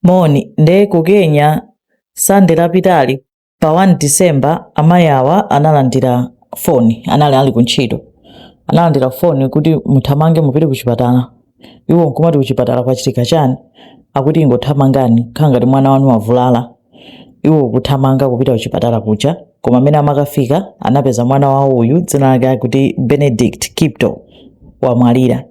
Moni nde ku Kenya Sunday lapitali pa 1 December amayi awa analandira foni, ali kuntchito. Analandira foni kuti muthamange mupite ku chipatala. Iwo nkumati ku chipatala kwachitika chani? Akuti ingothamangani khala ngati mwana wanu wavulala. Iwo kuthamanga kupita ku chipatala kuja, koma amene amakafika anapeza mwana wawo uyu dzina lake akuti Benedict Kipto wamwalira.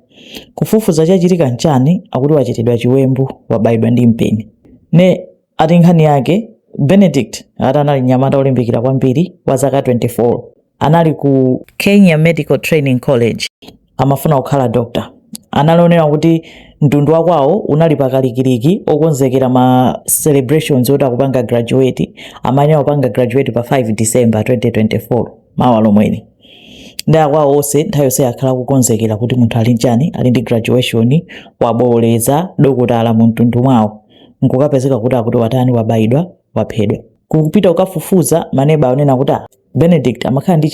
Kufufuza chachitika nchani akuti wachitidwa chiwembu, wabayidwa ndi mpeni. Ne ati nkhani yake Benedict anali mnyamata olimbikira kwambiri wa zaka 24. Anali ku Kenya Medical Training College. Amafuna kukhala doctor. Analonera kuti mtundu wakwawo unali pakalikiliki okonzekera ma celebrations oti akupanga graduate. Amene akupanga graduate pa 5 December 2024 mawa lomweli. Ndi akwawo onse nthawi yonse akhala kukonzekera kuti munthu ali njani, ali ndi graduation, waboleza dokotala mu mtundu mwawo. Nkukapezeka kuti akuti watani wabayidwa, waphedwa. Kupita ukafufuza maneba onena kuti Benedict amakhala ndi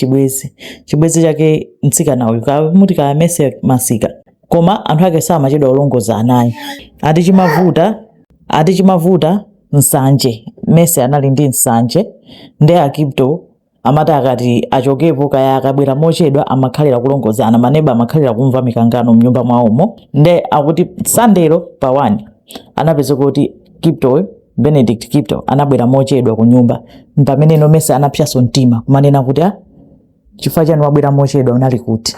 chibwezi chake mtsikana uyu kamuti ka Mese Masika. Koma anthu ake samachedwa olongoza anayi. Ati chimavuta nsanje. Mese anali ndi nsanje ndi Akipto amati akati achokepo kaya akabwera mochedwa amakhalira kulongozana, maneba amakhalira kumva mikangano mnyumba mwawomo. Nde akuti Sandero pa 1 anapeza kuti Kipto, Benedict Kipto anabwera mochedwa ku nyumba. Pamene no Mese anapyaso mtima kumanena kuti chifukwa chani wabwera mochedwa unali kuti.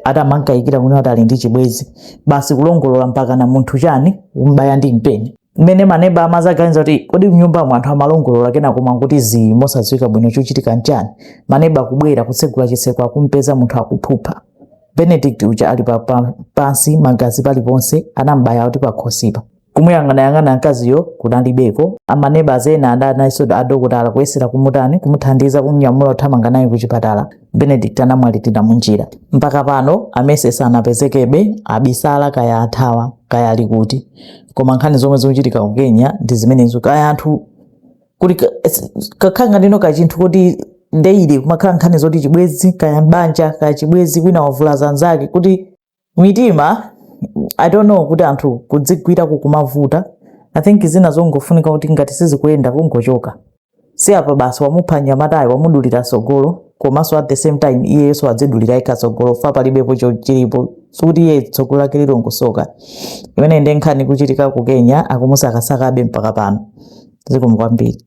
Atamankayikira kuti ali ndi chibwezi. Basi kulongolola mpaka na munthu chani umbaya ndi mpeni. Mmene maneba amazaganiza kuti kodi mnyumba mwa anthu amalongolola kena koma kuti mosadziwika bwino chochitika nchani. Maneba kubwera kutsegula chiseko akumpeza munthu akuphupha. Benedict uja ali pansi magazi paliponse anambaya kuti pakhosipa. Kumuyang'ana mkaziyo kunalibeko. Amaneba zena adanayiso adokotala kuyesera kumutani kumuthandiza kumnyamula uthamanga naye ku chipatala. Benedict anamwalira munjira. Mpaka pano amese sanapezekebe, abisala kaya athawa kaya ali kuti. Koma nkhani zomwe zikuchitika ku Kenya ndi zimenezo. Kaya anthu kuti kakhanga ndino ka chinthu kuti ndeile kumakhala nkhani zoti chibwezi kaya mbanja kaya chibwezi kwina wavulaza anzake kuti mitima I don't know kuti anthu kudzigwira kukumavuta. I think zina zongofunika kuti ngati sizikuyenda kungochoka. Si apa basi wamupha nyamatayo wamudulira sogolo, komanso at the same time iyeso adzidulira ikha sogolo fa palibepo chilipo kuti iye tsogolo lake lilongosoka. Imene ndi nkhani kuchitika ku Kenya akumusakasakabe mpaka pano. Zikomo kwambiri.